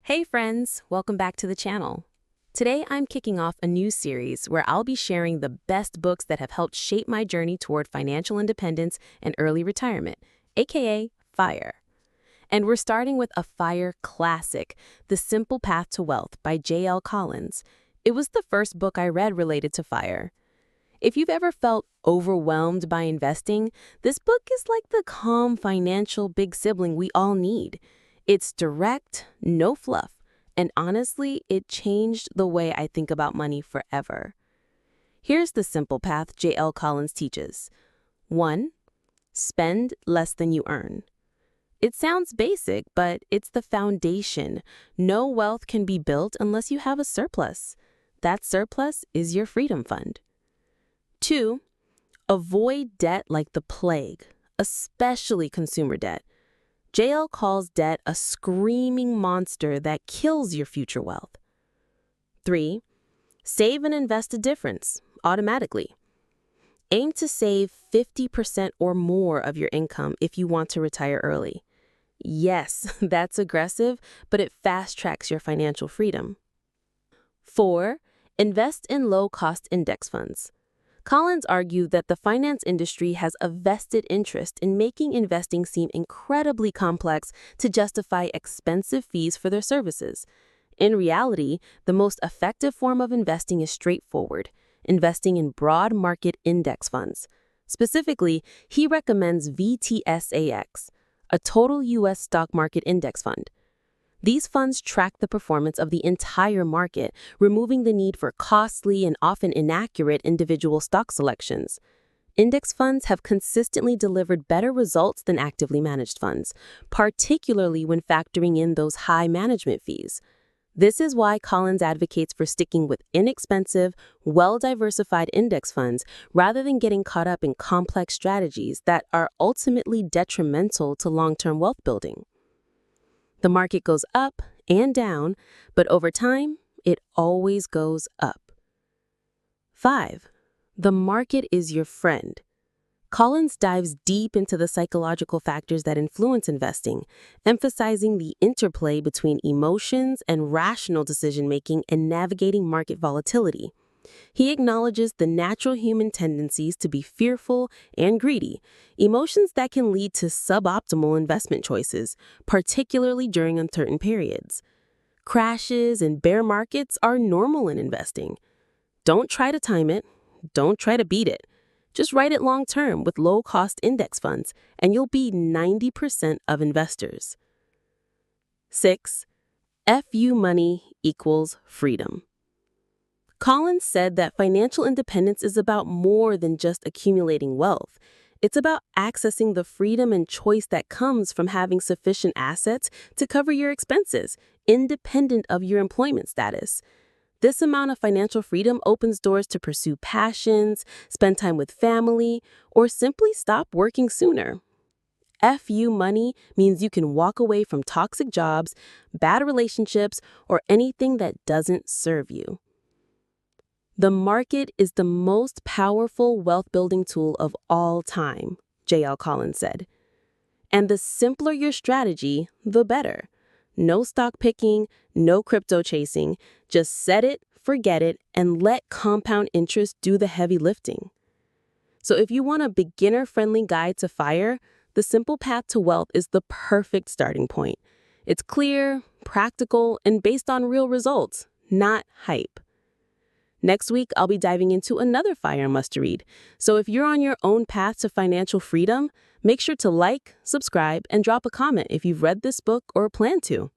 Hey friends, welcome back to the channel. Today I'm kicking off a new series where I'll be sharing the best books that have helped shape my journey toward financial independence and early retirement, aka FIRE. And we're starting with a FIRE classic, The Simple Path to Wealth by J.L. Collins. It was the first book I read related to FIRE. If you've ever felt overwhelmed by investing, this book is like the calm financial big sibling we all need. It's direct, no fluff, and honestly, it changed the way I think about money forever. Here's the simple path J.L. Collins teaches. 1. Spend less than you earn. It sounds basic, but it's the foundation. No wealth can be built unless you have a surplus. That surplus is your freedom fund. 2. Avoid debt like the plague, especially consumer debt. JL calls debt a screaming monster that kills your future wealth. 3. Save and invest a difference, automatically. Aim to save 50% or more of your income if you want to retire early. Yes, that's aggressive, but it fast-tracks your financial freedom. 4. Invest in low-cost index funds. Collins argued that the finance industry has a vested interest in making investing seem incredibly complex to justify expensive fees for their services. In reality, the most effective form of investing is straightforward, investing in broad market index funds. Specifically, he recommends VTSAX, a total U.S. stock market index fund. These funds track the performance of the entire market, removing the need for costly and often inaccurate individual stock selections. Index funds have consistently delivered better results than actively managed funds, particularly when factoring in those high management fees. This is why Collins advocates for sticking with inexpensive, well-diversified index funds rather than getting caught up in complex strategies that are ultimately detrimental to long-term wealth building. The market goes up and down, but over time, it always goes up. 5. The market is your friend. Collins dives deep into the psychological factors that influence investing, emphasizing the interplay between emotions and rational decision-making and navigating market volatility. He acknowledges the natural human tendencies to be fearful and greedy, emotions that can lead to suboptimal investment choices, particularly during uncertain periods. Crashes and bear markets are normal in investing. Don't try to time it. Don't try to beat it. Just ride it long-term with low-cost index funds, and you'll be 90% of investors. 6. FU money equals freedom. Collins said that financial independence is about more than just accumulating wealth. It's about accessing the freedom and choice that comes from having sufficient assets to cover your expenses, independent of your employment status. This amount of financial freedom opens doors to pursue passions, spend time with family, or simply stop working sooner. FU money means you can walk away from toxic jobs, bad relationships, or anything that doesn't serve you. The market is the most powerful wealth-building tool of all time, J.L. Collins said. And the simpler your strategy, the better. No stock picking, no crypto chasing. Just set it, forget it, and let compound interest do the heavy lifting. So if you want a beginner-friendly guide to FIRE, The Simple Path to Wealth is the perfect starting point. It's clear, practical, and based on real results, not hype. Next week, I'll be diving into another FIRE must-read. So if you're on your own path to financial freedom, make sure to like, subscribe, and drop a comment if you've read this book or plan to.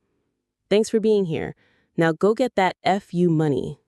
Thanks for being here. Now go get that FU money.